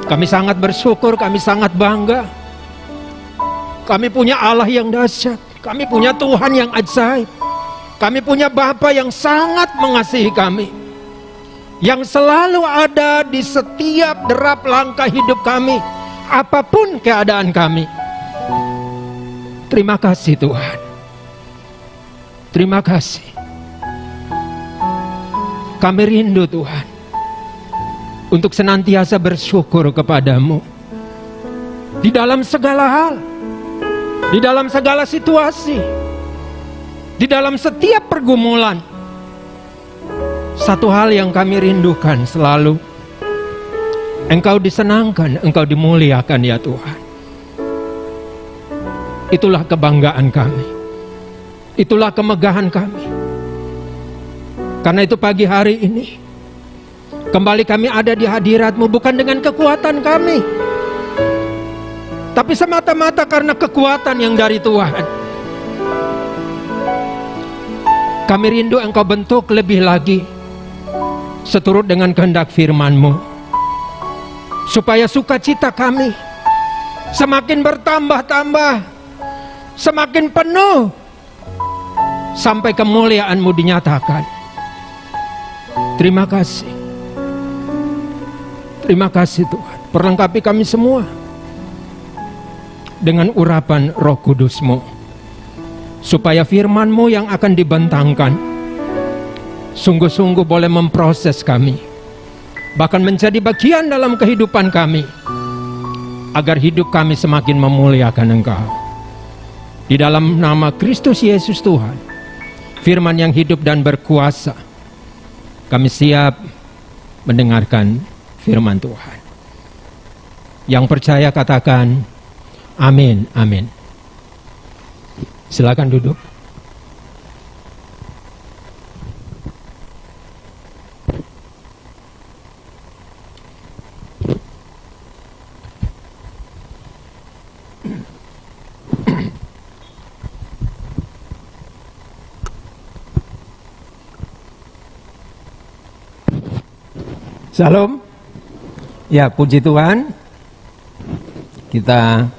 Kami sangat bersyukur, kami sangat bangga. Kami punya Allah yang dahsyat. Kami punya Tuhan yang ajaib. Kami punya Bapa yang sangat mengasihi kami, yang selalu ada di setiap derap langkah hidup kami, apapun keadaan kami. Terima kasih Tuhan. Terima kasih. Kami rindu Tuhan untuk senantiasa bersyukur kepadamu di dalam segala hal, di dalam segala situasi, di dalam setiap pergumulan. Satu hal yang kami rindukan selalu, Engkau disenangkan, Engkau dimuliakan ya Tuhan. Itulah kebanggaan kami, itulah kemegahan kami. Karena itu pagi hari ini kembali kami ada di hadirat-Mu, bukan dengan kekuatan kami, tapi semata-mata karena kekuatan yang dari Tuhan. Kami rindu Engkau bentuk lebih lagi seturut dengan kehendak firman-Mu, supaya sukacita kami semakin bertambah-tambah, semakin penuh, sampai kemuliaan-Mu dinyatakan. Terima kasih. Terima kasih Tuhan. Perlengkapi kami semua dengan urapan Roh Kudus-Mu, supaya firman-Mu yang akan dibentangkan sungguh-sungguh boleh memproses kami, bahkan menjadi bagian dalam kehidupan kami, agar hidup kami semakin memuliakan Engkau. Di dalam nama Kristus Yesus Tuhan, firman yang hidup dan berkuasa, kami siap mendengarkan firman Tuhan. Yang percaya katakan amin, amin. Silakan duduk. Salam. Ya, puji Tuhan. Kita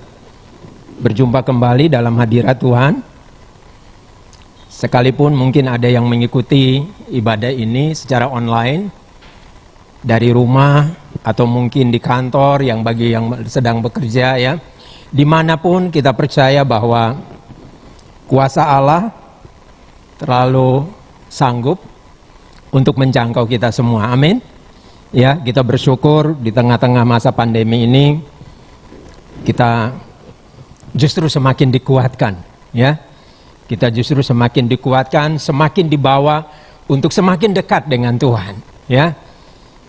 berjumpa kembali dalam hadirat Tuhan. Sekalipun mungkin ada yang mengikuti ibadah ini secara online dari rumah atau mungkin di kantor, yang bagi yang sedang bekerja ya. Dimanapun kita percaya bahwa kuasa Allah terlalu sanggup untuk menjangkau kita semua. Amin. Ya, kita bersyukur di tengah-tengah masa pandemi ini kita justru semakin dikuatkan, ya. Kita justru semakin dikuatkan, semakin dibawa untuk semakin dekat dengan Tuhan, ya.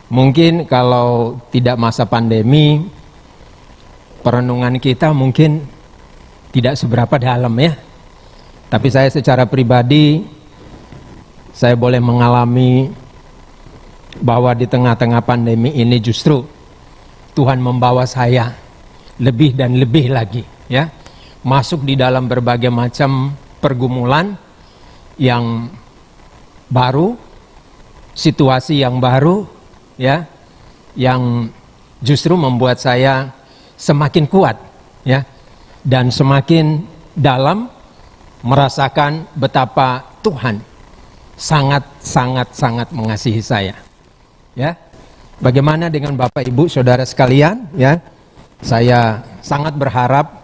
Mungkin kalau tidak masa pandemi, perenungan kita mungkin tidak seberapa dalam ya. Tapi saya secara pribadi, saya boleh mengalami bahwa di tengah-tengah pandemi ini justru Tuhan membawa saya lebih dan lebih lagi ya, masuk di dalam berbagai macam pergumulan yang baru, situasi yang baru ya, yang justru membuat saya semakin kuat ya, dan semakin dalam merasakan betapa Tuhan sangat mengasihi saya. Ya, bagaimana dengan Bapak Ibu Saudara sekalian ya? Saya sangat berharap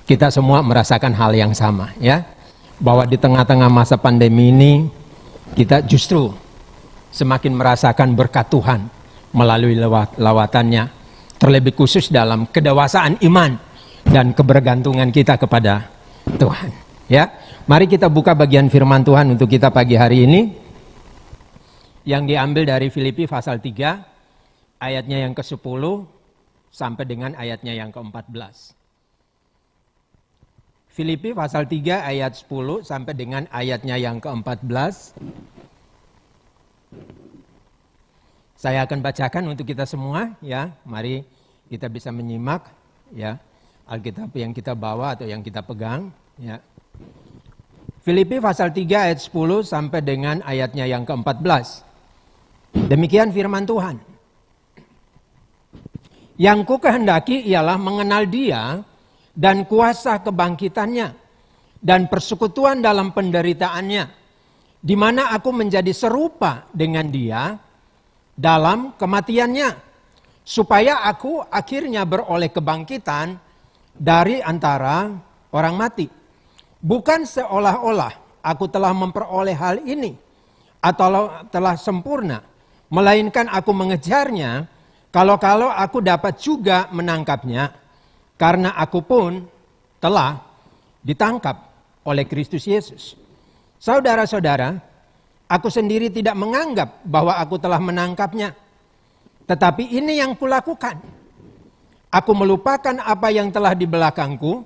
kita semua merasakan hal yang sama ya, bahwa di tengah-tengah masa pandemi ini kita justru semakin merasakan berkat Tuhan melalui lawatannya, terlebih khusus dalam kedewasaan iman dan kebergantungan kita kepada Tuhan ya. Mari kita buka bagian firman Tuhan untuk kita pagi hari ini, yang diambil dari Filipi pasal 3 ayatnya yang ke-10 sampai dengan ayatnya yang ke-14. Filipi pasal 3 ayat 10 sampai dengan ayatnya yang ke-14. Saya akan bacakan untuk kita semua ya. Mari kita bisa menyimak ya Alkitab yang kita bawa atau yang kita pegang ya. Filipi pasal 3 ayat 10 sampai dengan ayatnya yang ke-14. Demikian firman Tuhan. Yang ku kehendaki ialah mengenal Dia dan kuasa kebangkitannya dan persekutuan dalam penderitaannya, di mana aku menjadi serupa dengan Dia dalam kematiannya, supaya aku akhirnya beroleh kebangkitan dari antara orang mati. Bukan seolah-olah aku telah memperoleh hal ini atau telah sempurna, melainkan aku mengejarnya kalau-kalau aku dapat juga menangkapnya, karena aku pun telah ditangkap oleh Kristus Yesus. Saudara-saudara, aku sendiri tidak menganggap bahwa aku telah menangkapnya, tetapi ini yang kulakukan. Aku melupakan apa yang telah di belakangku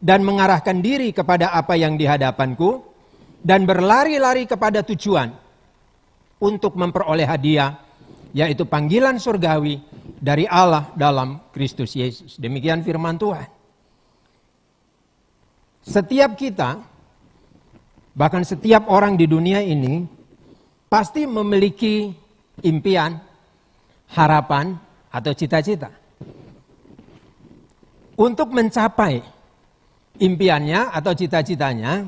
dan mengarahkan diri kepada apa yang di hadapanku dan berlari-lari kepada tujuan untuk memperoleh hadiah, yaitu panggilan surgawi dari Allah dalam Kristus Yesus. Demikian firman Tuhan. Setiap kita, bahkan setiap orang di dunia ini, pasti memiliki impian, harapan, atau cita-cita. Untuk mencapai impiannya atau cita-citanya,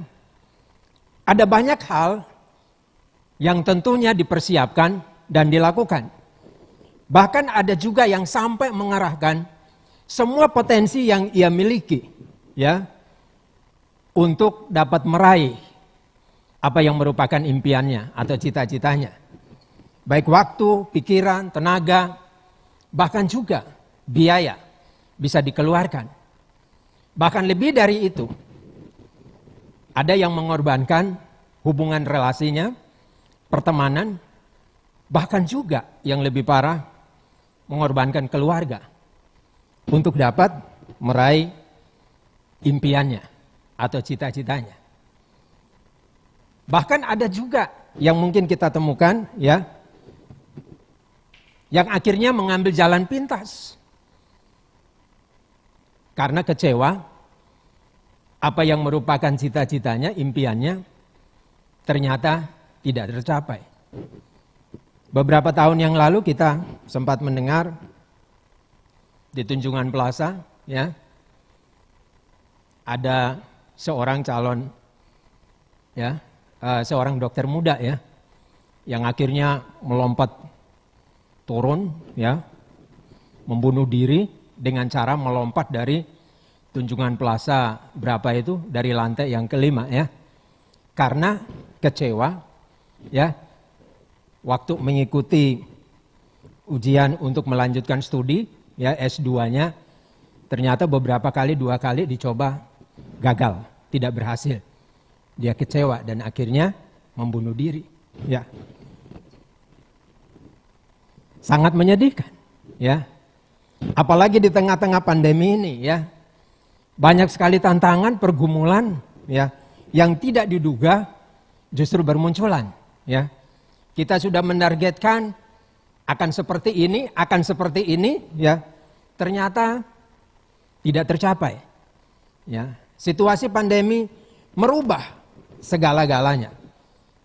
ada banyak hal yang tentunya dipersiapkan dan dilakukan. Bahkan ada juga yang sampai mengarahkan semua potensi yang ia miliki, ya, untuk dapat meraih apa yang merupakan impiannya atau cita-citanya. Baik waktu, pikiran, tenaga, bahkan juga biaya bisa dikeluarkan. Bahkan lebih dari itu, ada yang mengorbankan hubungan relasinya, pertemanan, bahkan juga yang lebih parah, mengorbankan keluarga untuk dapat meraih impiannya atau cita-citanya. Bahkan ada juga yang mungkin kita temukan, ya, yang akhirnya mengambil jalan pintas karena kecewa apa yang merupakan cita-citanya, impiannya ternyata tidak tercapai. Beberapa tahun yang lalu kita sempat mendengar di Tunjungan Plaza, ya, ada seorang calon, ya, seorang dokter muda, ya, yang akhirnya melompat turun, ya, membunuh diri dengan cara melompat dari Tunjungan Plaza berapa itu, dari lantai yang kelima, ya, karena kecewa, ya, waktu mengikuti ujian untuk melanjutkan studi, ya, S2-nya, ternyata beberapa kali, 2 kali dicoba gagal, tidak berhasil. Dia kecewa dan akhirnya membunuh diri, ya. Sangat menyedihkan, ya. Apalagi di tengah-tengah pandemi ini, ya. Banyak sekali tantangan, pergumulan, ya, yang tidak diduga justru bermunculan, ya. Kita sudah menargetkan akan seperti ini, ya. Ternyata tidak tercapai. Ya. Situasi pandemi merubah segala-galanya.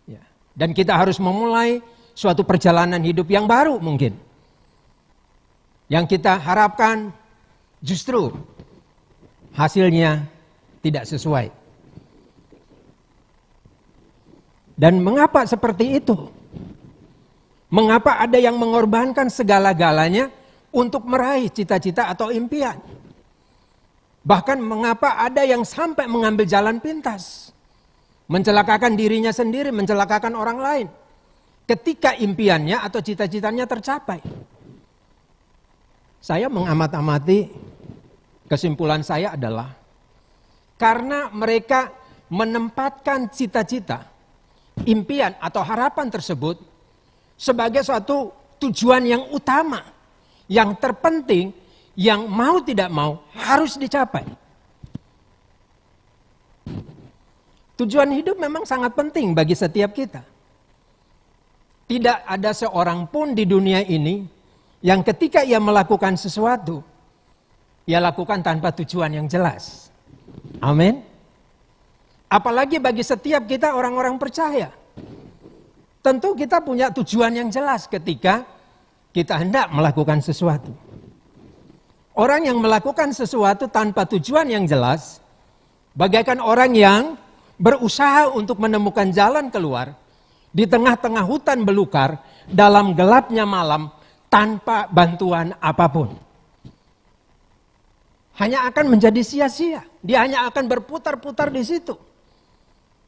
Ya. Dan kita harus memulai suatu perjalanan hidup yang baru mungkin. Yang kita harapkan justru hasilnya tidak sesuai. Dan mengapa seperti itu? Mengapa ada yang mengorbankan segala-galanya untuk meraih cita-cita atau impian? Bahkan mengapa ada yang sampai mengambil jalan pintas, mencelakakan dirinya sendiri, mencelakakan orang lain, ketika impiannya atau cita-citanya tercapai? Saya mengamat-amati, kesimpulan saya adalah karena mereka menempatkan cita-cita, impian atau harapan tersebut sebagai suatu tujuan yang utama, yang terpenting, yang mau tidak mau harus dicapai. Tujuan hidup memang sangat penting bagi setiap kita. Tidak ada seorang pun di dunia ini yang ketika ia melakukan sesuatu, ia lakukan tanpa tujuan yang jelas. Amin. Apalagi bagi setiap kita orang-orang percaya. Tentu kita punya tujuan yang jelas ketika kita hendak melakukan sesuatu. Orang yang melakukan sesuatu tanpa tujuan yang jelas, bagaikan orang yang berusaha untuk menemukan jalan keluar di tengah-tengah hutan belukar dalam gelapnya malam tanpa bantuan apapun. Hanya akan menjadi sia-sia. Dia hanya akan berputar-putar di situ.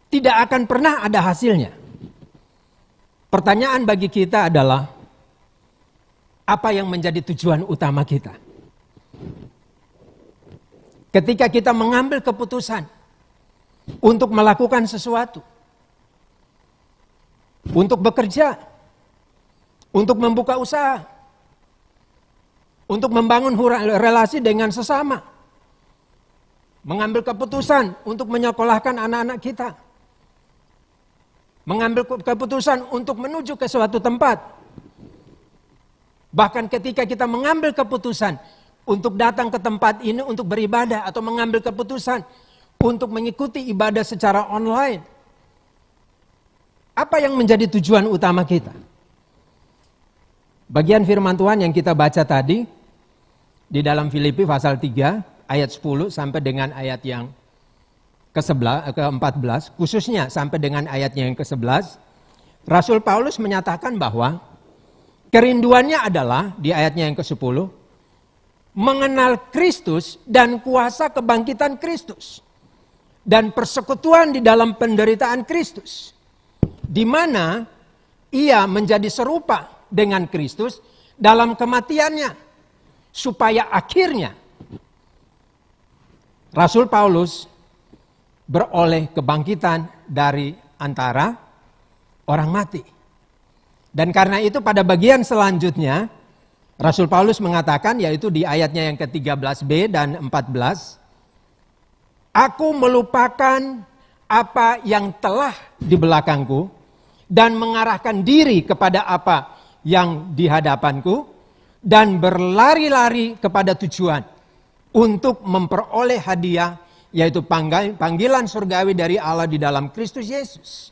Tidak akan pernah ada hasilnya. Pertanyaan bagi kita adalah, apa yang menjadi tujuan utama kita? Ketika kita mengambil keputusan untuk melakukan sesuatu, untuk bekerja, untuk membuka usaha, untuk membangun relasi dengan sesama, mengambil keputusan untuk menyekolahkan anak-anak kita, mengambil keputusan untuk menuju ke suatu tempat. Bahkan ketika kita mengambil keputusan untuk datang ke tempat ini untuk beribadah atau mengambil keputusan untuk mengikuti ibadah secara online. Apa yang menjadi tujuan utama kita? Bagian firman Tuhan yang kita baca tadi di dalam Filipi pasal 3 ayat 10 sampai dengan ayat yang ke-14, khususnya sampai dengan ayatnya yang ke-11, Rasul Paulus menyatakan bahwa kerinduannya adalah di ayatnya yang ke-10 mengenal Kristus dan kuasa kebangkitan Kristus dan persekutuan di dalam penderitaan Kristus, di mana ia menjadi serupa dengan Kristus dalam kematiannya, supaya akhirnya Rasul Paulus beroleh kebangkitan dari antara orang mati. Dan karena itu pada bagian selanjutnya Rasul Paulus mengatakan, yaitu di ayatnya yang ke-13b dan 14, aku melupakan apa yang telah di belakangku dan mengarahkan diri kepada apa yang di hadapanku dan berlari-lari kepada tujuan untuk memperoleh hadiah, yaitu panggilan surgawi dari Allah di dalam Kristus Yesus.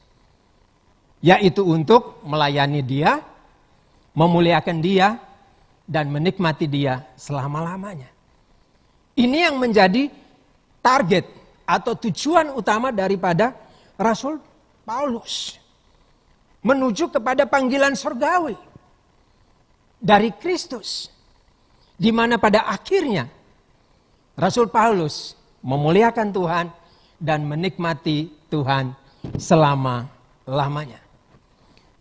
Yaitu untuk melayani Dia, memuliakan Dia, dan menikmati Dia selama-lamanya. Ini yang menjadi target atau tujuan utama daripada Rasul Paulus. Menuju kepada panggilan surgawi dari Kristus. Di mana pada akhirnya Rasul Paulus memuliakan Tuhan dan menikmati Tuhan selama-lamanya.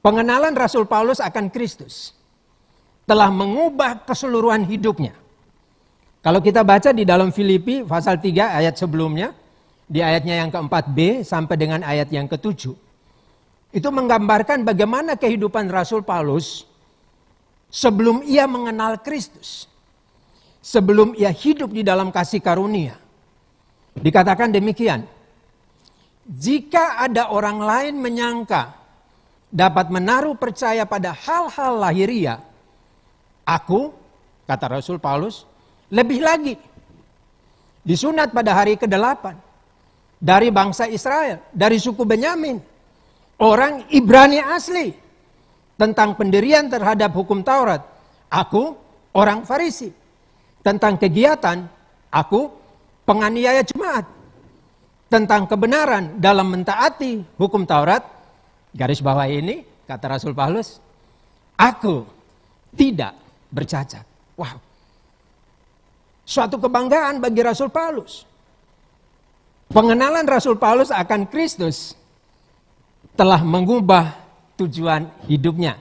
Pengenalan Rasul Paulus akan Kristus telah mengubah keseluruhan hidupnya. Kalau kita baca di dalam Filipi pasal 3 ayat sebelumnya, di ayatnya yang ke-4b sampai dengan ayat yang ke-7, itu menggambarkan bagaimana kehidupan Rasul Paulus sebelum ia mengenal Kristus, sebelum ia hidup di dalam kasih karunia. Dikatakan demikian, jika ada orang lain menyangka dapat menaruh percaya pada hal-hal lahiriah, aku, kata Rasul Paulus, lebih lagi disunat pada hari ke-8 dari bangsa Israel, dari suku Benyamin, orang Ibrani asli, tentang pendirian terhadap hukum Taurat. Aku orang Farisi. Tentang kegiatan, aku penganiaya jemaat. Tentang kebenaran dalam mentaati hukum Taurat, garis bawah ini, kata Rasul Paulus, aku tidak bercacat. Wow. Suatu kebanggaan bagi Rasul Paulus. Pengenalan Rasul Paulus akan Kristus telah mengubah tujuan hidupnya.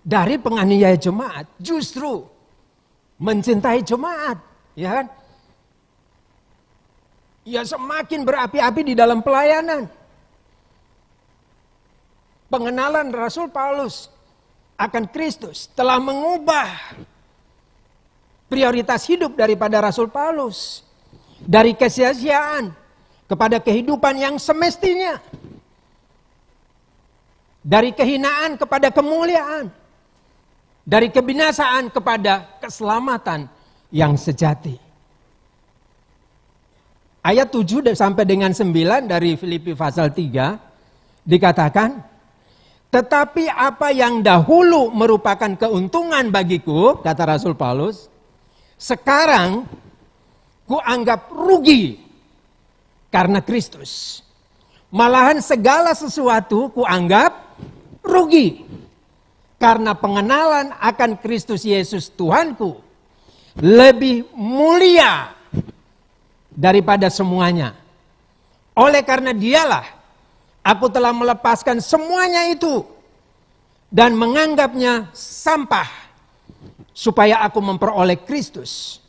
Dari penganiaya jemaat justru mencintai jemaat, ya kan? Ya semakin berapi-api di dalam pelayanan. Pengenalan Rasul Paulus akan Kristus telah mengubah prioritas hidup daripada Rasul Paulus. Dari kesia-siaan kepada kehidupan yang semestinya. Dari kehinaan kepada kemuliaan. Dari kebinasaan kepada keselamatan yang sejati. Ayat 7 sampai dengan 9 dari Filipi pasal 3 dikatakan, Tetapi apa yang dahulu merupakan keuntungan bagiku, kata Rasul Paulus, sekarang kuanggap rugi karena Kristus. Malahan segala sesuatu kuanggap rugi karena pengenalan akan Kristus Yesus Tuhanku lebih mulia daripada semuanya. Oleh karena dialah aku telah melepaskan semuanya itu dan menganggapnya sampah supaya aku memperoleh Kristus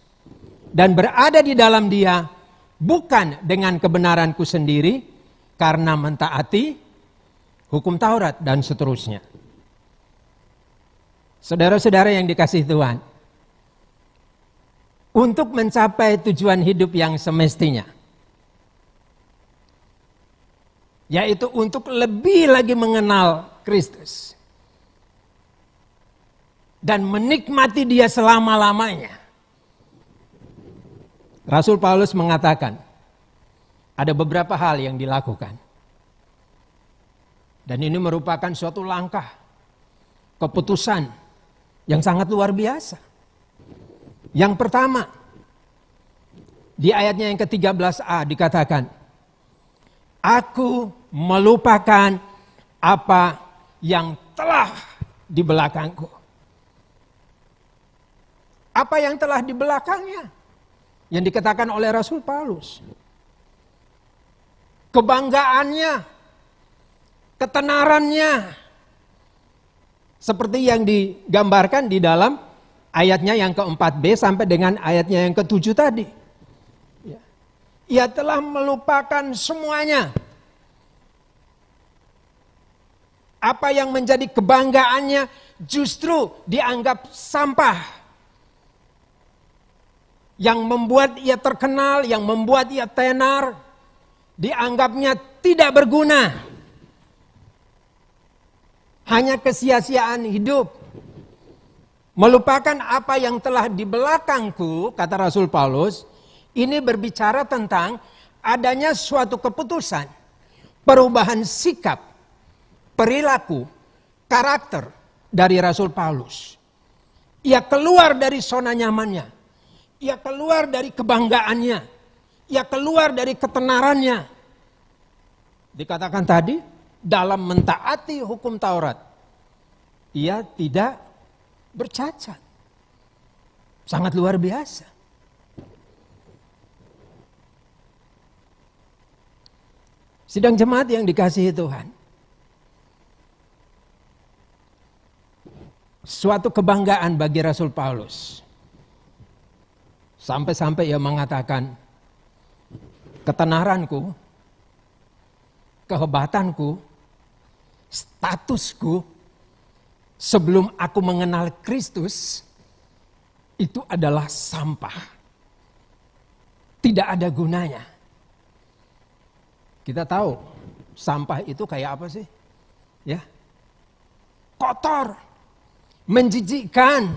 dan berada di dalam Dia bukan dengan kebenaranku sendiri karena mentaati hukum Taurat dan seterusnya. Saudara-saudara yang dikasihi Tuhan, untuk mencapai tujuan hidup yang semestinya, yaitu untuk lebih lagi mengenal Kristus dan menikmati Dia selama-lamanya. Rasul Paulus mengatakan ada beberapa hal yang dilakukan. Dan ini merupakan suatu langkah keputusan yang sangat luar biasa. Yang pertama, di ayatnya yang ke-13a dikatakan, aku melupakan apa yang telah di belakangku. Apa yang telah di belakangnya? Yang dikatakan oleh Rasul Paulus. Kebanggaannya, ketenarannya. Seperti yang digambarkan di dalam ayatnya yang ke-4b sampai dengan ayatnya yang ke-7 tadi. Ia telah melupakan semuanya. Apa yang menjadi kebanggaannya justru dianggap sampah. Yang membuat ia terkenal, yang membuat ia tenar, dianggapnya tidak berguna. Hanya kesia-siaan hidup. Melupakan apa yang telah di belakangku, kata Rasul Paulus, ini berbicara tentang adanya suatu keputusan, perubahan sikap, perilaku, karakter dari Rasul Paulus. Ia keluar dari zona nyamannya. Ia keluar dari kebanggaannya. Ia keluar dari ketenarannya. Dikatakan tadi, dalam mentaati hukum Taurat, ia tidak bercacat. Sangat luar biasa. Sidang jemaat yang dikasihi Tuhan. Suatu kebanggaan bagi Rasul Paulus. Sampai-sampai ia mengatakan, ketenaranku, kehebatanku, statusku, sebelum aku mengenal Kristus, itu adalah sampah. Tidak ada gunanya. Kita tahu, sampah itu kayak apa sih? Ya, kotor, menjijikkan,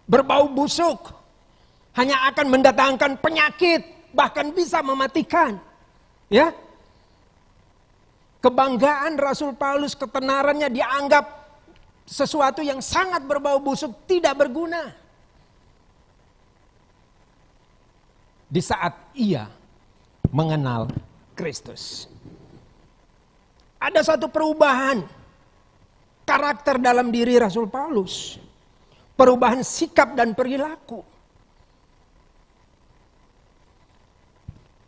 berbau busuk, hanya akan mendatangkan penyakit, bahkan bisa mematikan. Ya, kebanggaan Rasul Paulus, ketenarannya dianggap sesuatu yang sangat berbau busuk, tidak berguna. Di saat ia mengenal Kristus, ada satu perubahan karakter dalam diri Rasul Paulus, perubahan sikap dan perilaku.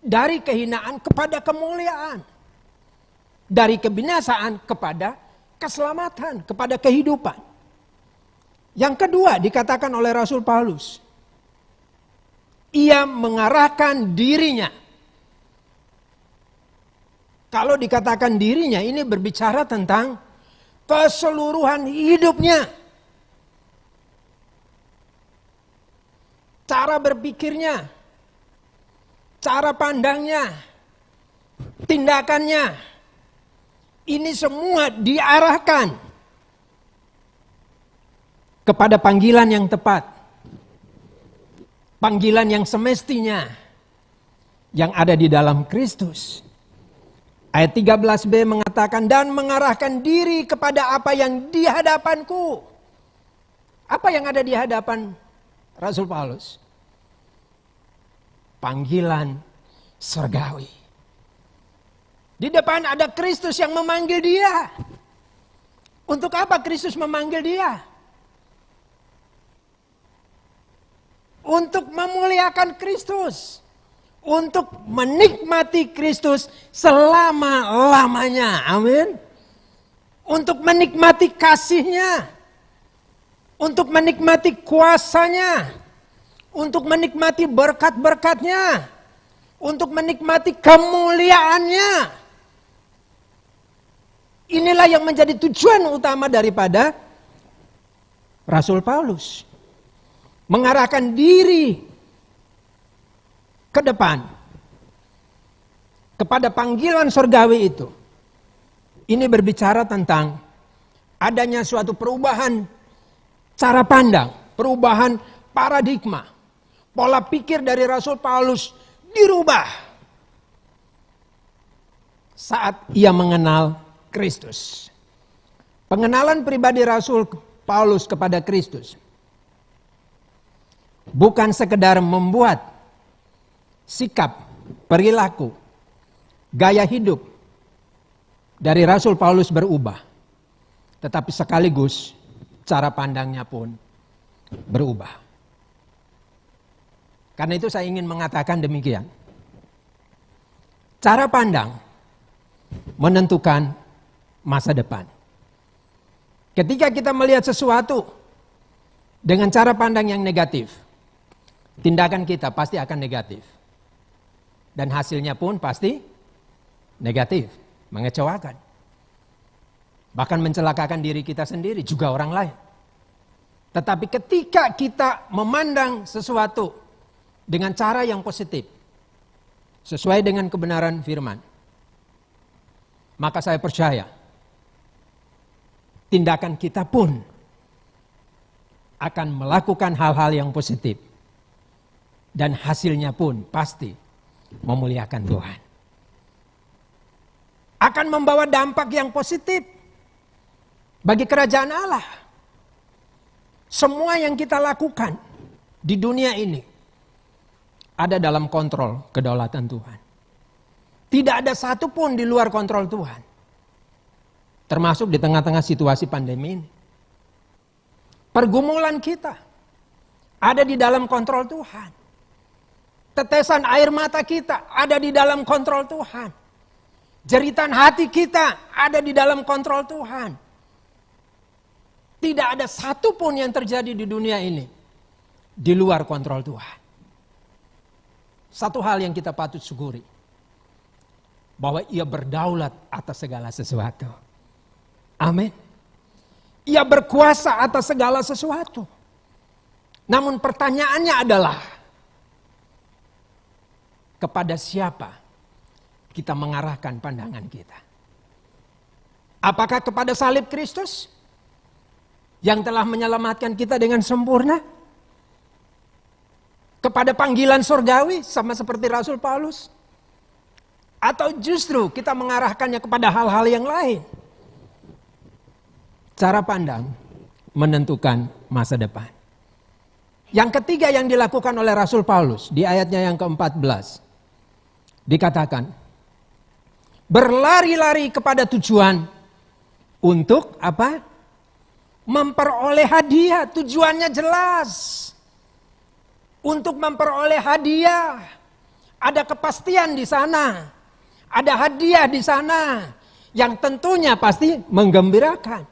Dari kehinaan kepada kemuliaan. Dari kebinasaan kepada keselamatan, kepada kehidupan. Yang kedua dikatakan oleh Rasul Paulus. Ia mengarahkan dirinya. Kalau dikatakan dirinya, ini berbicara tentang keseluruhan hidupnya. Cara berpikirnya, cara pandangnya, tindakannya, ini semua diarahkan kepada panggilan yang tepat. Panggilan yang semestinya yang ada di dalam Kristus. Ayat 13b mengatakan, dan mengarahkan diri kepada apa yang di hadapanku. Apa yang ada di hadapan Rasul Paulus? Panggilan surgawi. Di depan ada Kristus yang memanggil dia. Untuk apa Kristus memanggil dia? Untuk memuliakan Kristus. Untuk menikmati Kristus selama-lamanya. Amin. Untuk menikmati kasih-Nya. Untuk menikmati kuasa-Nya. Untuk menikmati berkat-berkat-Nya. Untuk menikmati kemuliaan-Nya. Inilah yang menjadi tujuan utama daripada Rasul Paulus. Mengarahkan diri ke depan kepada panggilan surgawi itu. Ini berbicara tentang adanya suatu perubahan cara pandang, perubahan paradigma. Pola pikir dari Rasul Paulus dirubah saat ia mengenal Kristus. Pengenalan pribadi Rasul Paulus kepada Kristus bukan sekedar membuat sikap, perilaku, gaya hidup dari Rasul Paulus berubah. Tetapi sekaligus cara pandangnya pun berubah. Karena itu saya ingin mengatakan demikian. Cara pandang menentukan masa depan. Ketika kita melihat sesuatu dengan cara pandang yang negatif, tindakan kita pasti akan negatif. Dan hasilnya pun pasti negatif, mengecewakan. Bahkan mencelakakan diri kita sendiri, juga orang lain. Tetapi ketika kita memandang sesuatu dengan cara yang positif, sesuai dengan kebenaran firman, maka saya percaya, tindakan kita pun akan melakukan hal-hal yang positif. Dan hasilnya pun pasti memuliakan Tuhan. Akan membawa dampak yang positif bagi kerajaan Allah. Semua yang kita lakukan di dunia ini ada dalam kontrol kedaulatan Tuhan. Tidak ada satupun di luar kontrol Tuhan. Termasuk di tengah-tengah situasi pandemi ini. Pergumulan kita ada di dalam kontrol Tuhan. Tetesan air mata kita ada di dalam kontrol Tuhan. Jeritan hati kita ada di dalam kontrol Tuhan. Tidak ada satupun yang terjadi di dunia ini di luar kontrol Tuhan. Satu hal yang kita patut syukuri, bahwa Ia berdaulat atas segala sesuatu. Amin. Ia berkuasa atas segala sesuatu. Namun pertanyaannya adalah, kepada siapa kita mengarahkan pandangan kita? Apakah kepada salib Kristus yang telah menyelamatkan kita dengan sempurna? Kepada panggilan surgawi sama seperti Rasul Paulus? Atau justru kita mengarahkannya kepada hal-hal yang lain? Cara pandang menentukan masa depan. Yang ketiga yang dilakukan oleh Rasul Paulus di ayatnya yang ke-14. Dikatakan, berlari-lari kepada tujuan untuk apa? Memperoleh hadiah. Tujuannya jelas. Untuk memperoleh hadiah. Ada kepastian di sana. Ada hadiah di sana. Yang tentunya pasti menggembirakan.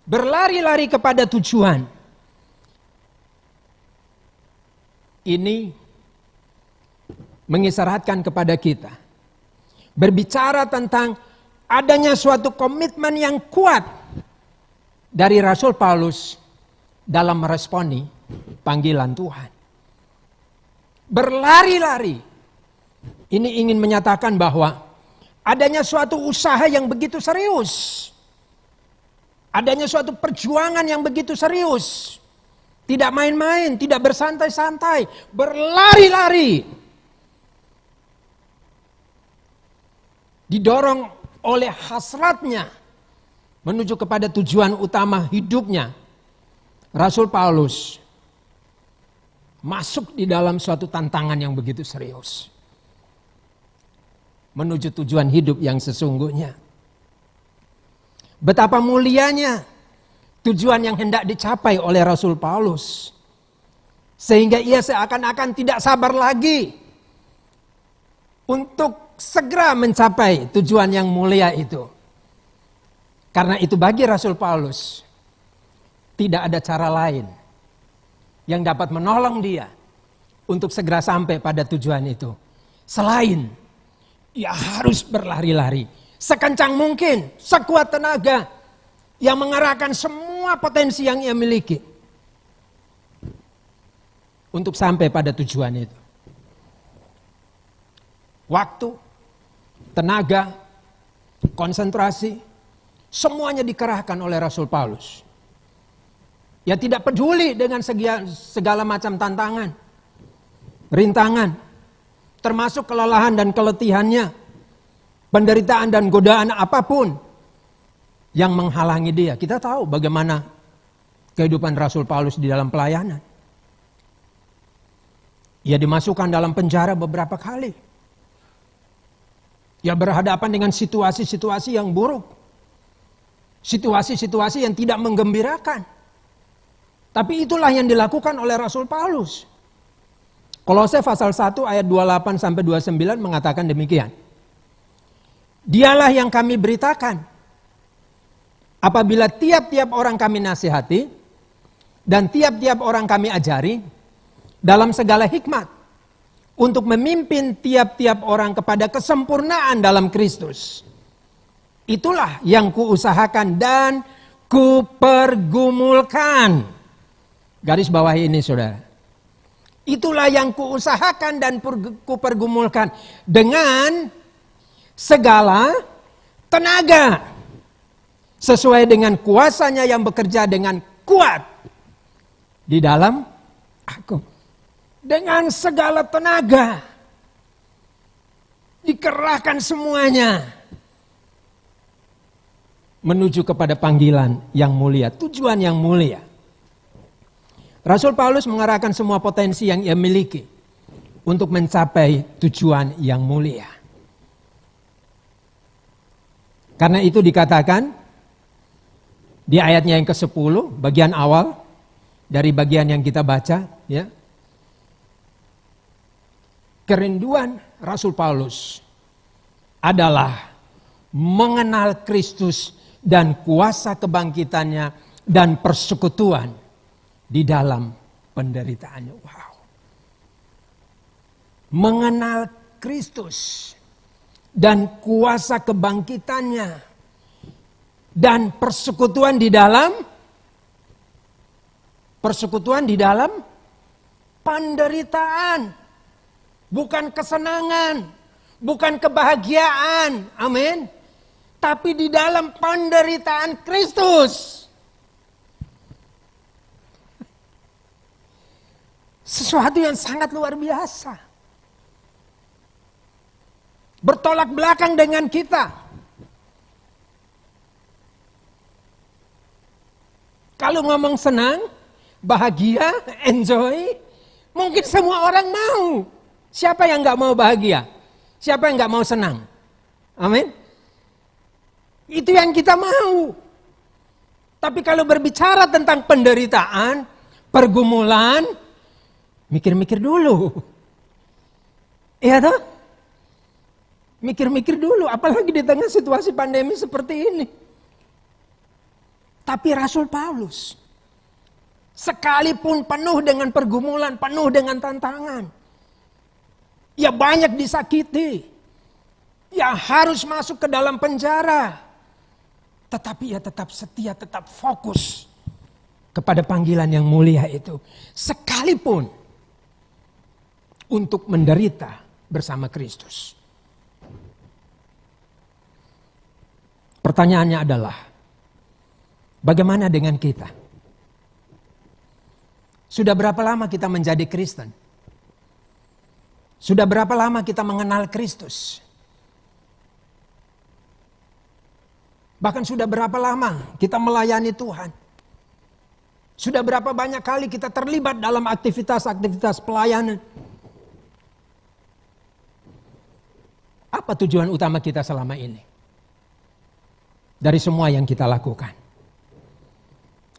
Berlari-lari kepada tujuan. Ini mengisyaratkan kepada kita, berbicara tentang adanya suatu komitmen yang kuat dari Rasul Paulus dalam meresponi panggilan Tuhan. Berlari-lari, ini ingin menyatakan bahwa adanya suatu usaha yang begitu serius, adanya suatu perjuangan yang begitu serius, tidak main-main, tidak bersantai-santai, berlari-lari didorong oleh hasratnya menuju kepada tujuan utama hidupnya, Rasul Paulus masuk di dalam suatu tantangan yang begitu serius. Menuju tujuan hidup yang sesungguhnya. Betapa mulianya tujuan yang hendak dicapai oleh Rasul Paulus. Sehingga ia seakan-akan tidak sabar lagi untuk segera mencapai tujuan yang mulia itu. Karena itu bagi Rasul Paulus tidak ada cara lain yang dapat menolong dia untuk segera sampai pada tujuan itu. Selain ia harus berlari-lari sekencang mungkin, sekuat tenaga yang mengarahkan semua potensi yang ia miliki untuk sampai pada tujuan itu. Waktu, tenaga, konsentrasi, semuanya dikerahkan oleh Rasul Paulus. Ya tidak peduli dengan segala macam tantangan, rintangan, termasuk kelelahan dan keletihannya, penderitaan dan godaan apapun yang menghalangi dia. Kita tahu bagaimana kehidupan Rasul Paulus di dalam pelayanan. Ia dimasukkan dalam penjara beberapa kali. Ia berhadapan dengan situasi-situasi yang buruk. Situasi-situasi yang tidak menggembirakan. Tapi itulah yang dilakukan oleh Rasul Paulus. Kolose pasal 1 ayat 28 sampai 29 mengatakan demikian. Dialah yang kami beritakan apabila tiap-tiap orang kami nasihati dan tiap-tiap orang kami ajari dalam segala hikmat untuk memimpin tiap-tiap orang kepada kesempurnaan dalam Kristus. Itulah yang kuusahakan dan kupergumulkan. Garis bawah ini saudara. Itulah yang kuusahakan dan kupergumulkan dengan segala tenaga. Sesuai dengan kuasanya yang bekerja dengan kuat di dalam aku. Dengan segala tenaga. Dikerahkan semuanya. Menuju kepada panggilan yang mulia. Tujuan yang mulia. Rasul Paulus mengarahkan semua potensi yang ia miliki untuk mencapai tujuan yang mulia. Karena itu dikatakan di ayatnya yang ke-10, bagian awal dari bagian yang kita baca, ya. Kerinduan Rasul Paulus adalah mengenal Kristus dan kuasa kebangkitannya dan persekutuan di dalam penderitaannya. Wow. Mengenal Kristus dan kuasa kebangkitannya dan persekutuan di dalam penderitaan. Bukan kesenangan, bukan kebahagiaan. Amin. Tapi di dalam penderitaan Kristus. Sesuatu yang sangat luar biasa. Bertolak belakang dengan kita. Kalau ngomong senang, bahagia, enjoy, mungkin semua orang mau. Siapa yang gak mau bahagia? Siapa yang gak mau senang? Amin. Itu yang kita mau. Tapi kalau berbicara tentang penderitaan, pergumulan, mikir-mikir dulu. Iya toh? Mikir-mikir dulu, apalagi di tengah situasi pandemi seperti ini. Tapi Rasul Paulus, sekalipun penuh dengan pergumulan, penuh dengan tantangan, ia banyak disakiti, ia harus masuk ke dalam penjara, tetapi ia tetap setia, tetap fokus kepada panggilan yang mulia itu. Sekalipun untuk menderita bersama Kristus. Pertanyaannya adalah, bagaimana dengan kita? Sudah berapa lama kita menjadi Kristen? Sudah berapa lama kita mengenal Kristus? Bahkan sudah berapa lama kita melayani Tuhan? Sudah berapa banyak kali kita terlibat dalam aktivitas-aktivitas pelayanan? Apa tujuan utama kita selama ini? Dari semua yang kita lakukan.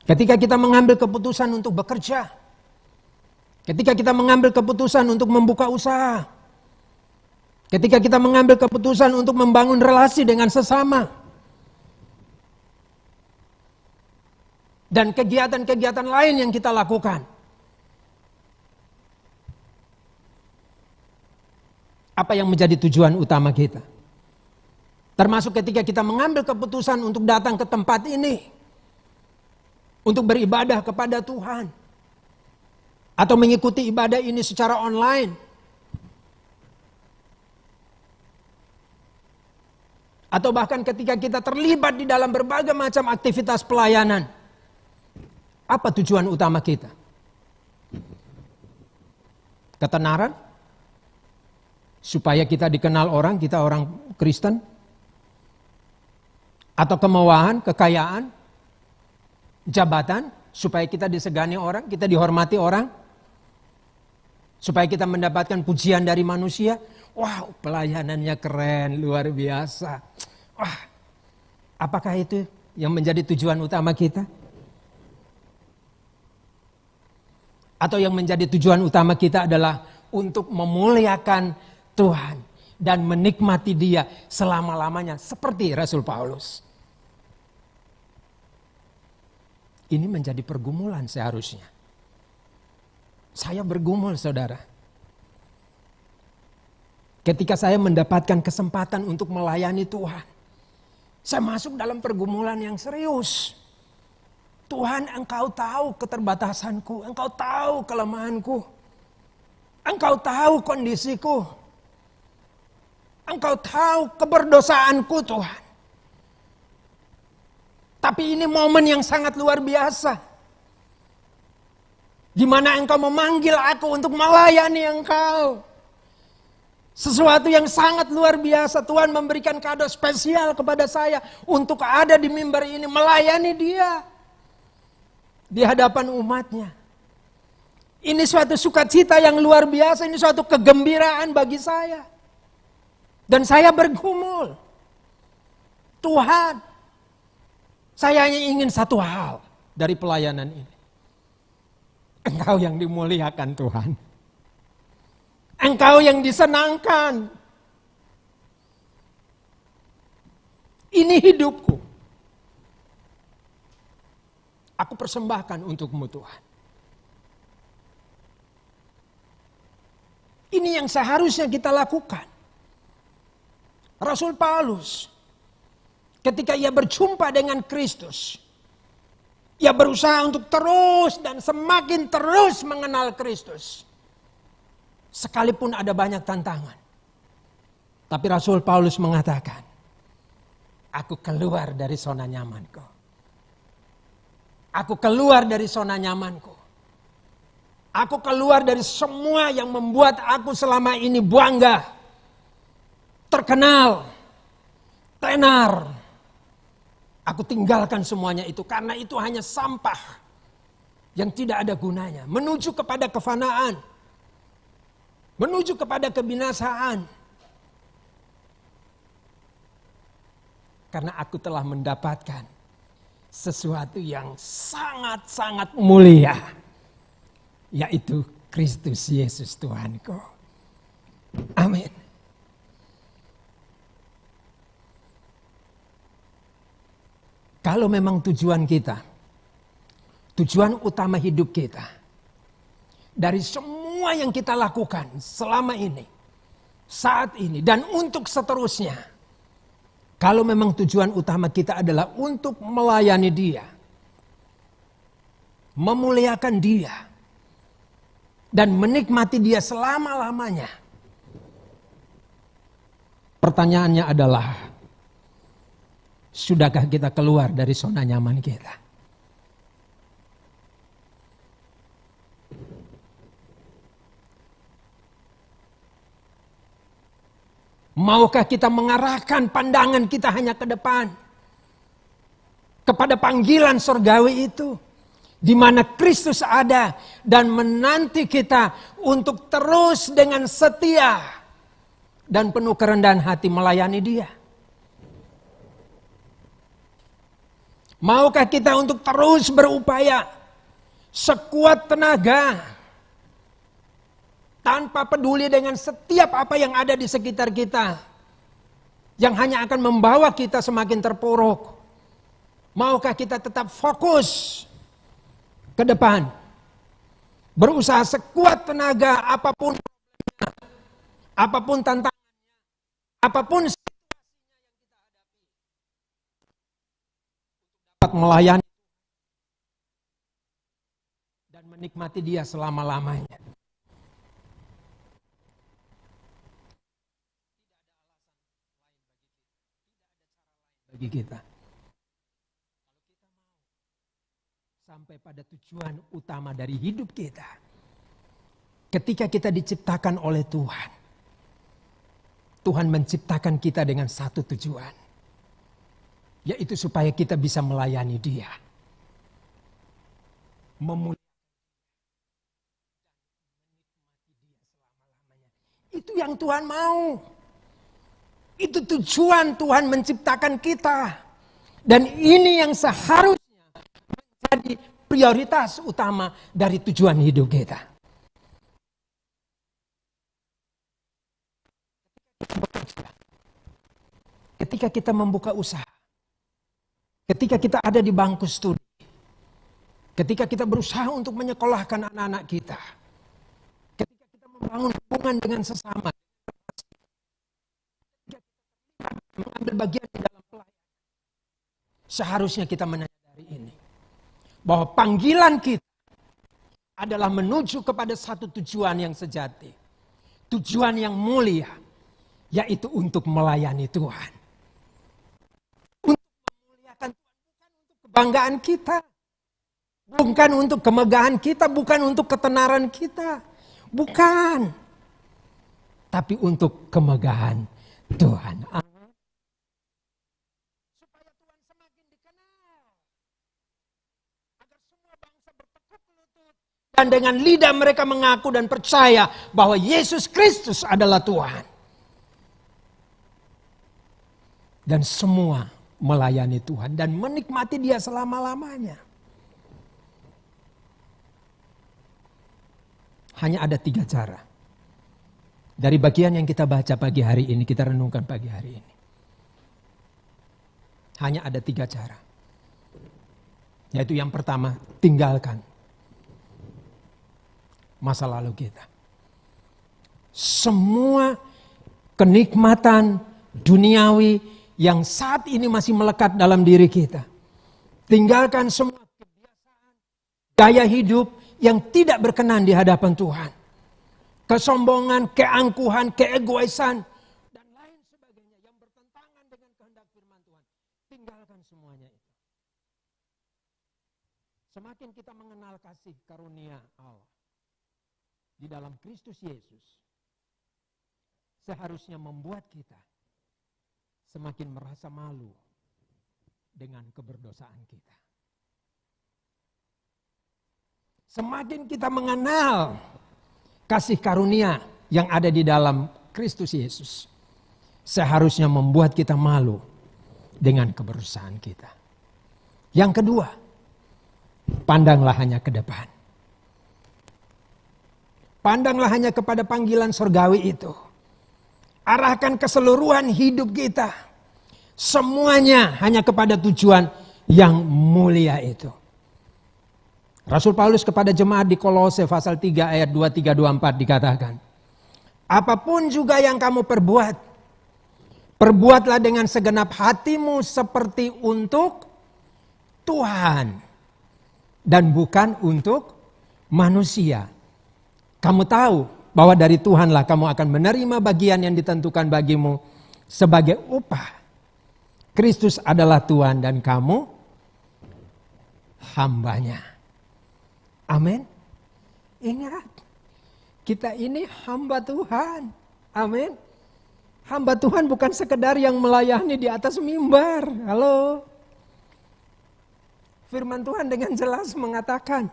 Ketika kita mengambil keputusan untuk bekerja. Ketika kita mengambil keputusan untuk membuka usaha. Ketika kita mengambil keputusan untuk membangun relasi dengan sesama. Dan kegiatan-kegiatan lain yang kita lakukan. Apa yang menjadi tujuan utama kita? Termasuk ketika kita mengambil keputusan untuk datang ke tempat ini. Untuk beribadah kepada Tuhan. Atau mengikuti ibadah ini secara online. Atau bahkan ketika kita terlibat di dalam berbagai macam aktivitas pelayanan. Apa tujuan utama kita? Ketenaran? Supaya kita dikenal orang, kita orang Kristen? Atau kemewahan, kekayaan? Jabatan? Supaya kita disegani orang, kita dihormati orang? Supaya kita mendapatkan pujian dari manusia? Wow, pelayanannya keren, luar biasa. Wah, apakah itu yang menjadi tujuan utama kita? Atau yang menjadi tujuan utama kita adalah untuk memuliakan Tuhan dan menikmati Dia selama-lamanya seperti Rasul Paulus. Ini menjadi pergumulan seharusnya. Saya bergumul, saudara. Ketika saya mendapatkan kesempatan untuk melayani Tuhan, saya masuk dalam pergumulan yang serius. Tuhan, Engkau tahu keterbatasanku, Engkau tahu kelemahanku, Engkau tahu kondisiku, Engkau tahu keberdosaanku Tuhan. Tapi ini momen yang sangat luar biasa. Di mana Engkau memanggil aku untuk melayani Engkau. Sesuatu yang sangat luar biasa. Tuhan memberikan kado spesial kepada saya untuk ada di mimbar ini melayani Dia. Di hadapan umatnya. Ini suatu sukacita yang luar biasa. Ini suatu kegembiraan bagi saya. Dan saya bergumul. Tuhan, saya hanya ingin satu hal dari pelayanan ini. Engkau yang dimuliakan Tuhan. Engkau yang disenangkan. Ini hidupku. Aku persembahkan untukmu Tuhan. Ini yang seharusnya kita lakukan. Rasul Paulus, ketika ia berjumpa dengan Kristus, ia berusaha untuk terus dan semakin terus mengenal Kristus. Sekalipun ada banyak tantangan. Tapi Rasul Paulus mengatakan, aku keluar dari zona nyamanku. Aku keluar dari zona nyamanku. Aku keluar dari semua yang membuat aku selama ini bangga, terkenal, tenar. Aku tinggalkan semuanya itu karena itu hanya sampah yang tidak ada gunanya. Menuju kepada kefanaan. Menuju kepada kebinasaan. Karena aku telah mendapatkan sesuatu yang sangat-sangat mulia, yaitu Kristus Yesus Tuhanku. Amin. Kalau memang tujuan kita, tujuan utama hidup kita, dari semua yang kita lakukan selama ini, saat ini, dan untuk seterusnya, kalau memang tujuan utama kita adalah untuk melayani Dia, memuliakan Dia, dan menikmati Dia selama-lamanya. Pertanyaannya adalah, sudahkah kita keluar dari zona nyaman kita? Maukah kita mengarahkan pandangan kita hanya ke depan? kepada panggilan surgawi itu, di mana Kristus ada dan menanti kita untuk terus dengan setia dan penuh kerendahan hati melayani Dia. Maukah kita untuk terus berupaya sekuat tenaga, tanpa peduli dengan setiap apa yang ada di sekitar kita, yang hanya akan membawa kita semakin terpuruk? Maukah kita tetap fokus ke depan, berusaha sekuat tenaga apapun, apapun tantangannya, apapun situasinya yang kita hadapi, dapat melayani dan menikmati Dia selama-lamanya. Bagi kita, sampai pada tujuan utama dari hidup kita. Ketika kita diciptakan oleh Tuhan, Tuhan menciptakan kita dengan satu tujuan, yaitu supaya kita bisa melayani Dia, memuliakan Dia selama-lamanya. Itu yang Tuhan mau. Itu tujuan Tuhan menciptakan kita. Dan ini yang seharusnya menjadi prioritas utama dari tujuan hidup kita. Ketika kita membuka usaha, ketika kita ada di bangku studi, ketika kita berusaha untuk menyekolahkan anak-anak kita, ketika kita membangun hubungan dengan sesama, mengambil bagian di dalam pelayanan, seharusnya kita menyadari ini, bahwa panggilan kita adalah menuju kepada satu tujuan yang sejati, tujuan yang mulia, yaitu untuk melayani Tuhan, untuk memuliakan Tuhan, bukan untuk kebanggaan kita, bukan untuk kemegahan kita, bukan untuk ketenaran kita, bukan, tapi untuk kemegahan Tuhan. Dan dengan lidah mereka mengaku dan percaya bahwa Yesus Kristus adalah Tuhan. Dan semua melayani Tuhan dan menikmati Dia selama-lamanya. Hanya ada 3 cara. Dari bagian yang kita baca pagi hari ini, kita renungkan pagi hari ini. Hanya ada 3 cara. Yaitu yang pertama, tinggalkan masa lalu kita. Semua kenikmatan duniawi yang saat ini masih melekat dalam diri kita. Tinggalkan semua kebiasaan, gaya hidup yang tidak berkenan di hadapan Tuhan. Kesombongan, keangkuhan, keegoisan, dan lain sebagainya yang bertentangan dengan kehendak firman Tuhan. Tinggalkan semuanya itu. Semakin kita mengenal kasih karunia Allah di dalam Kristus Yesus, seharusnya membuat kita semakin merasa malu dengan keberdosaan kita. Semakin kita mengenal kasih karunia yang ada di dalam Kristus Yesus, seharusnya membuat kita malu dengan keberdosaan kita. Yang kedua, pandanglah hanya ke depan. Pandanglah hanya kepada panggilan surgawi itu. Arahkan keseluruhan hidup kita, semuanya hanya kepada tujuan yang mulia itu. Rasul Paulus kepada jemaat di Kolose pasal 3 ayat 23-24 dikatakan, apapun juga yang kamu perbuat, perbuatlah dengan segenap hatimu seperti untuk Tuhan dan bukan untuk manusia. Kamu tahu bahwa dari Tuhanlah kamu akan menerima bagian yang ditentukan bagimu sebagai upah. Kristus adalah Tuhan dan kamu hambanya. Amin. Ingat, kita ini hamba Tuhan. Amin. Hamba Tuhan bukan sekedar yang melayani di atas mimbar. Halo. Firman Tuhan dengan jelas mengatakan,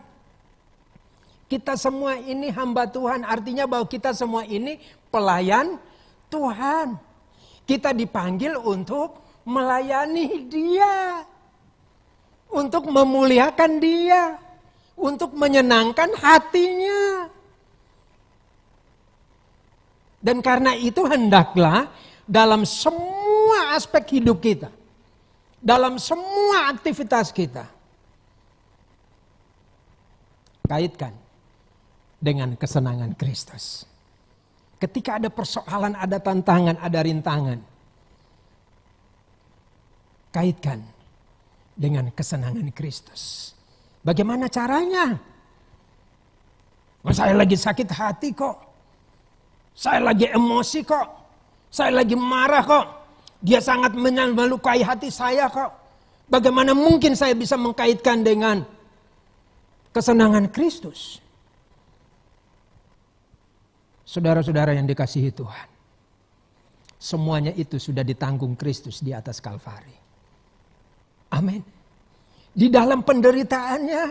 kita semua ini hamba Tuhan, artinya bahwa kita semua ini pelayan Tuhan. Kita dipanggil untuk melayani Dia, untuk memuliakan Dia, untuk menyenangkan hatinya. Dan karena itu hendaklah dalam semua aspek hidup kita, dalam semua aktivitas kita, kaitkan dengan kesenangan Kristus. Ketika ada persoalan, ada tantangan, ada rintangan, kaitkan dengan kesenangan Kristus. Bagaimana caranya? Saya lagi sakit hati kok. Saya lagi emosi kok. Saya lagi marah kok. Dia sangat melukai hati saya kok. Bagaimana mungkin saya bisa mengkaitkan dengan kesenangan Kristus? Saudara-saudara yang dikasihi Tuhan, semuanya itu sudah ditanggung Kristus di atas Kalvari. Amin. Di dalam penderitaannya,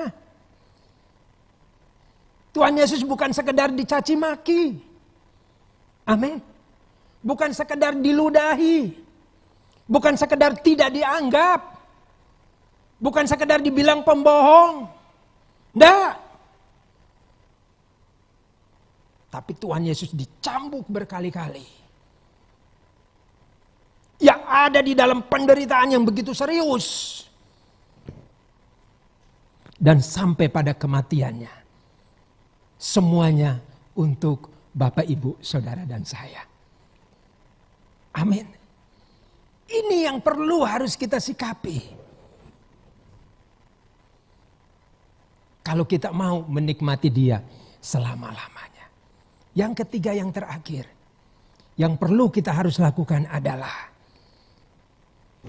Tuhan Yesus bukan sekedar dicaci maki. Amin. Bukan sekedar diludahi. Bukan sekedar tidak dianggap. Bukan sekedar dibilang pembohong. Enggak. Tapi Tuhan Yesus dicambuk berkali-kali. Yang ada di dalam penderitaan yang begitu serius. Dan sampai pada kematiannya. Semuanya untuk Bapak, Ibu, Saudara, dan saya. Amin. Ini yang perlu harus kita sikapi. Kalau kita mau menikmati Dia selama-lamanya. Yang ketiga, yang terakhir, yang perlu kita harus lakukan adalah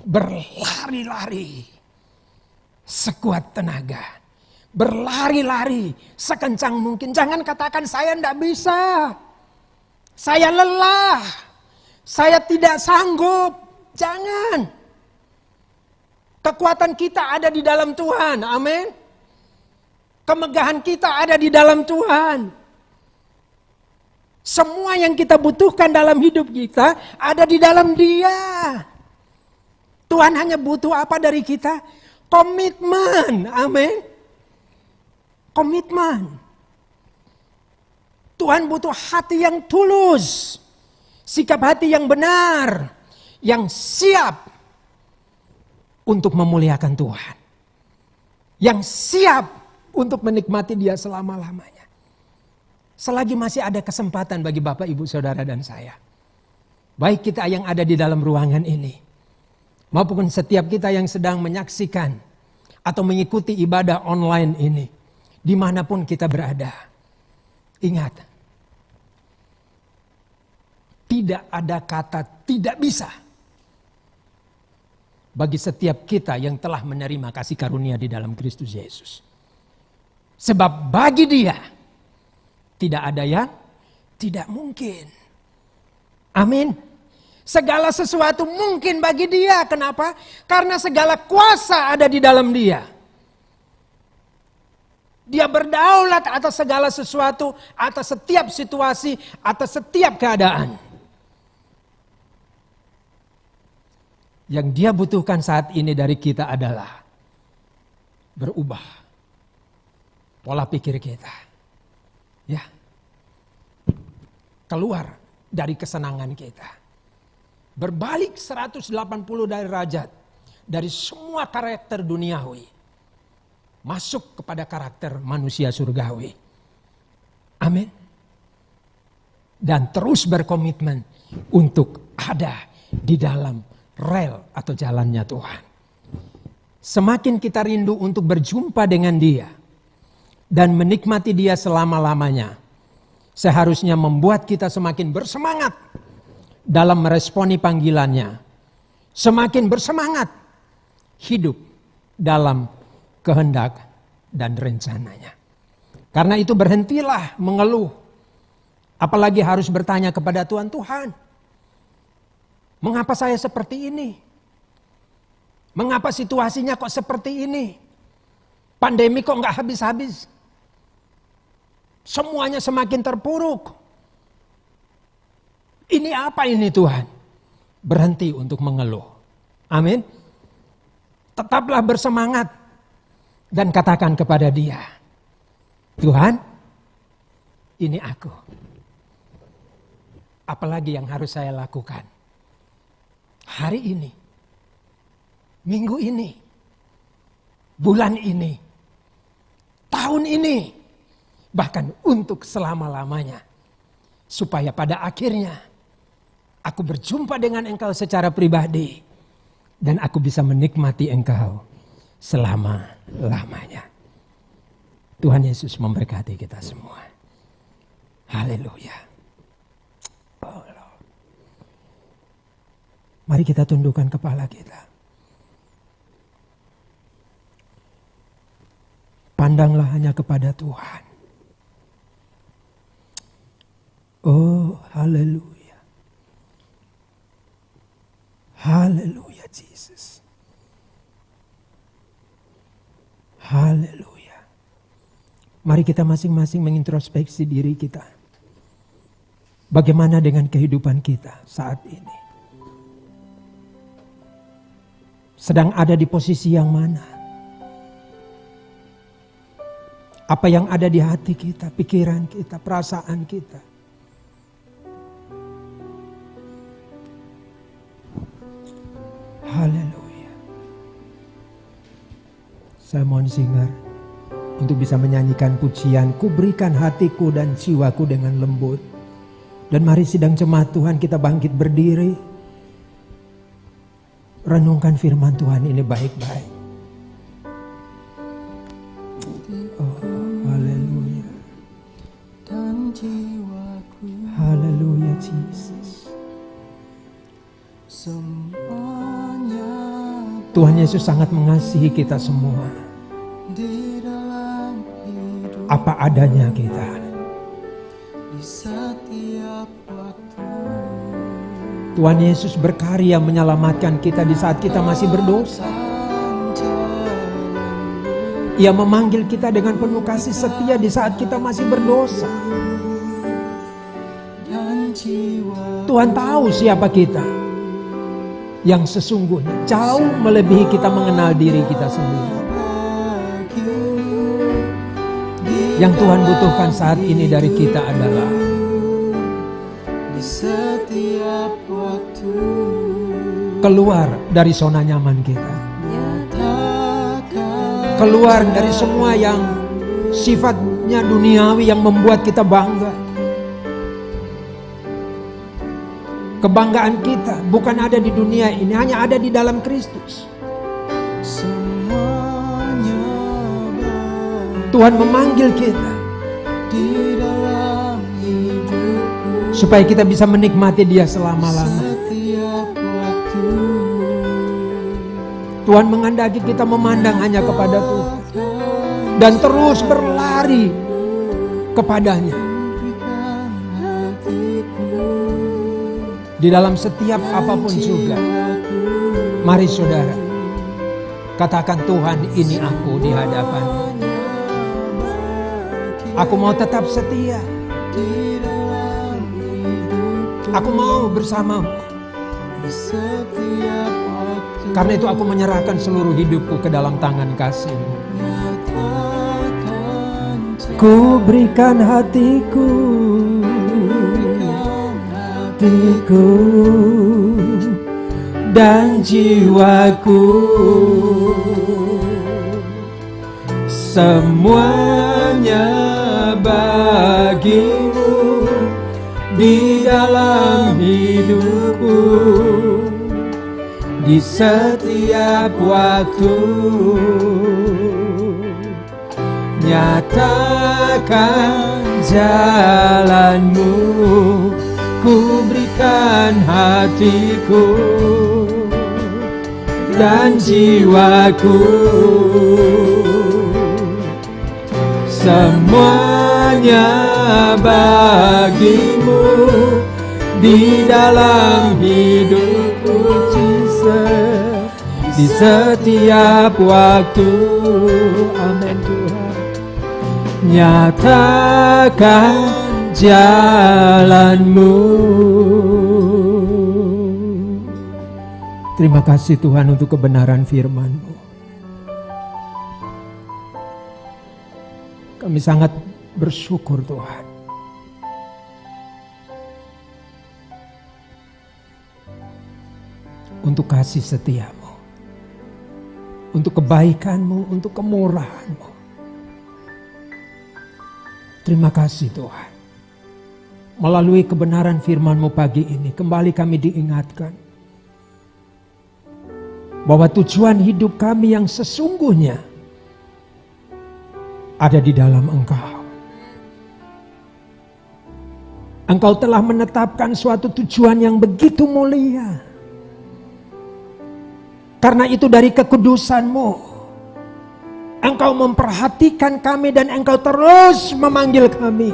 berlari-lari sekuat tenaga. Berlari-lari sekencang mungkin. Jangan katakan saya tidak bisa. Saya lelah. Saya tidak sanggup. Jangan. Kekuatan kita ada di dalam Tuhan. Amin. Kemegahan kita ada di dalam Tuhan. Semua yang kita butuhkan dalam hidup kita ada di dalam Dia. Tuhan hanya butuh apa dari kita? Komitmen. Amin. Komitmen. Tuhan butuh hati yang tulus. Sikap hati yang benar. Yang siap untuk memuliakan Tuhan. Yang siap untuk menikmati Dia selama-lamanya. Selagi masih ada kesempatan bagi Bapak, Ibu, Saudara, dan saya. Baik kita yang ada di dalam ruangan ini. Maupun setiap kita yang sedang menyaksikan atau mengikuti ibadah online ini. Dimanapun kita berada. Ingat. Tidak ada kata tidak bisa. Bagi setiap kita yang telah menerima kasih karunia di dalam Kristus Yesus. Sebab bagi Dia tidak ada yang tidak mungkin. Amin. Segala sesuatu mungkin bagi Dia. Kenapa? Karena segala kuasa ada di dalam Dia. Dia berdaulat atas segala sesuatu, atas setiap situasi, atas setiap keadaan. Yang Dia butuhkan saat ini dari kita adalah berubah pola pikir kita. Ya. Keluar dari kesenangan kita. Berbalik 180 derajat dari semua karakter duniawi. Masuk kepada karakter manusia surgawi. Amin. Dan terus berkomitmen untuk ada di dalam rel atau jalannya Tuhan. Semakin kita rindu untuk berjumpa dengan Dia dan menikmati Dia selama-lamanya, seharusnya membuat kita semakin bersemangat dalam meresponi panggilannya. Semakin bersemangat hidup dalam kehendak dan rencananya. Karena itu berhentilah mengeluh. Apalagi harus bertanya kepada Tuhan, Tuhan, mengapa saya seperti ini? Mengapa situasinya kok seperti ini? Pandemi kok nggak habis-habis? Semuanya semakin terpuruk. Ini apa ini Tuhan? Berhenti untuk mengeluh. Amin. Tetaplah bersemangat dan katakan kepada Dia, Tuhan, ini aku. Apalagi yang harus saya lakukan hari ini, minggu ini, bulan ini, tahun ini, bahkan untuk selama-lamanya. Supaya pada akhirnya aku berjumpa dengan Engkau secara pribadi dan aku bisa menikmati Engkau selama-lamanya. Tuhan Yesus memberkati kita semua. Haleluya. Oh Lord. Mari kita tundukkan kepala kita. Pandanglah hanya kepada Tuhan. Oh, haleluya. Haleluya, Jesus. Haleluya. Mari kita masing-masing mengintrospeksi diri kita. Bagaimana dengan kehidupan kita saat ini? Sedang ada di posisi yang mana? Apa yang ada di hati kita, pikiran kita, perasaan kita. Haleluya. Saya mohon singer untuk bisa menyanyikan pujian, ku berikan hatiku dan jiwaku dengan lembut. Dan mari sidang jemaat Tuhan kita bangkit berdiri. Renungkan firman Tuhan ini baik-baik. Oh, haleluya. Dan jiwaku, haleluya Jesus. semuanya Tuhan Yesus sangat mengasihi kita semua. di dalam hidup, Apa adanya kita. di setiap waktu. Tuhan Yesus berkarya menyelamatkan kita di saat kita masih berdosa. Ia memanggil kita dengan penuh kasih setia di saat kita masih berdosa. Tuhan tahu siapa kita. Yang sesungguhnya jauh melebihi kita mengenal diri kita sendiri. Yang Tuhan butuhkan saat ini dari kita adalah Di setiap waktu keluar dari zona nyaman kita. Keluar dari semua yang sifatnya duniawi yang membuat kita bangga. Kebanggaan kita bukan ada di dunia ini, hanya ada di dalam Kristus. semuanya Tuhan memanggil kita di dalam hidupku, supaya kita bisa menikmati Dia selama-lamanya. setiap waktu. Tuhan menghendaki kita memandang hanya kepada Tuhan dan terus berlari kepadanya. Di dalam setiap apapun juga. Mari saudara, katakan, Tuhan, ini aku di hadapan. Aku mau tetap setia. Aku mau bersamamu. Karena itu aku menyerahkan seluruh hidupku ke dalam tangan kasih-Mu. Ku berikan hatiku, dan jiwaku, semuanya bagimu di dalam hidupku, di setiap waktu. Nyatakan jalanmu, ku berikan hatiku dan jiwaku, semuanya bagimu di dalam hidupku, Jesus, di setiap waktu. Amin. nyatakan jalan-Mu. Terima kasih Tuhan untuk kebenaran firman-Mu. Kami sangat bersyukur Tuhan. Untuk kasih setia-Mu, untuk kebaikan-Mu, untuk kemurahan-Mu. Terima kasih Tuhan. Melalui kebenaran firman-Mu pagi ini, kembali kami diingatkan bahwa tujuan hidup kami yang sesungguhnya ada di dalam Engkau. Engkau telah menetapkan suatu tujuan yang begitu mulia. Karena itu dari kekudusan-Mu, Engkau memperhatikan kami dan Engkau terus memanggil kami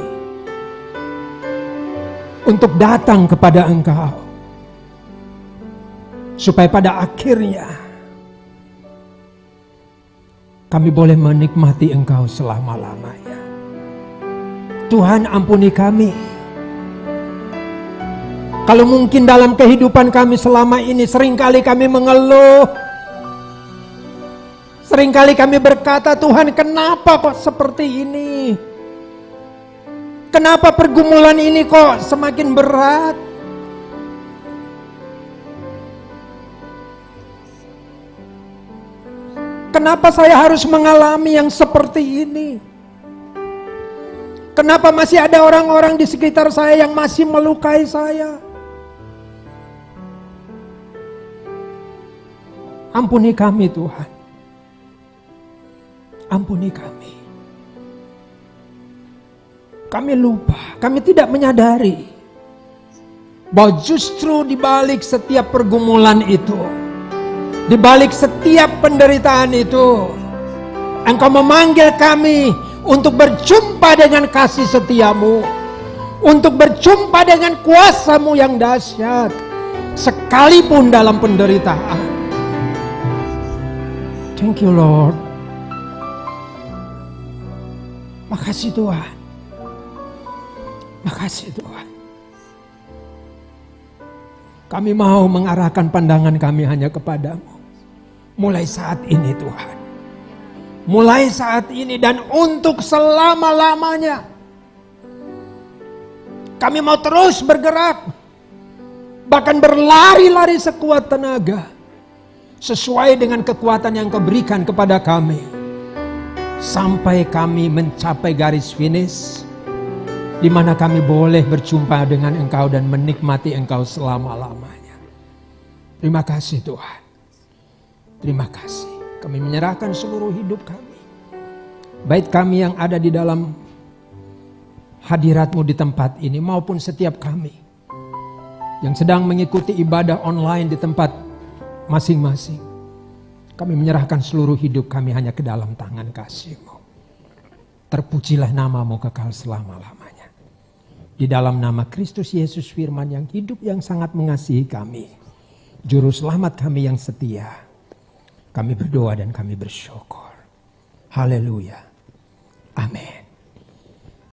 untuk datang kepada Engkau. Supaya pada akhirnya kami boleh menikmati Engkau selama-lamanya. Tuhan ampuni kami. Kalau mungkin dalam kehidupan kami selama ini seringkali kami mengeluh. Seringkali kami berkata, Tuhan kenapa kok seperti ini? Kenapa pergumulan ini kok semakin berat? Kenapa saya harus mengalami yang seperti ini? Kenapa masih ada orang-orang di sekitar saya yang masih melukai saya? Ampuni kami Tuhan. Ampuni kami. Kami lupa, kami tidak menyadari bahwa justru di balik setiap pergumulan itu, di balik setiap penderitaan itu, Engkau memanggil kami untuk berjumpa dengan kasih setia-Mu, untuk berjumpa dengan kuasa-Mu yang dahsyat, sekalipun dalam penderitaan. Thank you Lord. Makasih Tuhan. Makasih Tuhan. Kami mau mengarahkan pandangan kami hanya kepadamu. Mulai saat ini Tuhan. Mulai saat ini dan untuk selama-lamanya. Kami mau terus bergerak. Bahkan berlari-lari sekuat tenaga. Sesuai dengan kekuatan yang Kau berikan kepada kami. Sampai kami mencapai garis finish. Di mana kami boleh berjumpa dengan Engkau dan menikmati Engkau selama-lamanya. Terima kasih Tuhan. Terima kasih. Kami menyerahkan seluruh hidup kami. Baik kami yang ada di dalam hadirat-Mu di tempat ini maupun setiap kami yang sedang mengikuti ibadah online di tempat masing-masing. Kami menyerahkan seluruh hidup kami hanya ke dalam tangan kasih-Mu. Terpujilah nama-Mu kekal selama-lamanya. Di dalam nama Kristus Yesus firman yang hidup yang sangat mengasihi kami. Juru selamat kami yang setia. Kami berdoa dan kami bersyukur. Haleluya. Amin.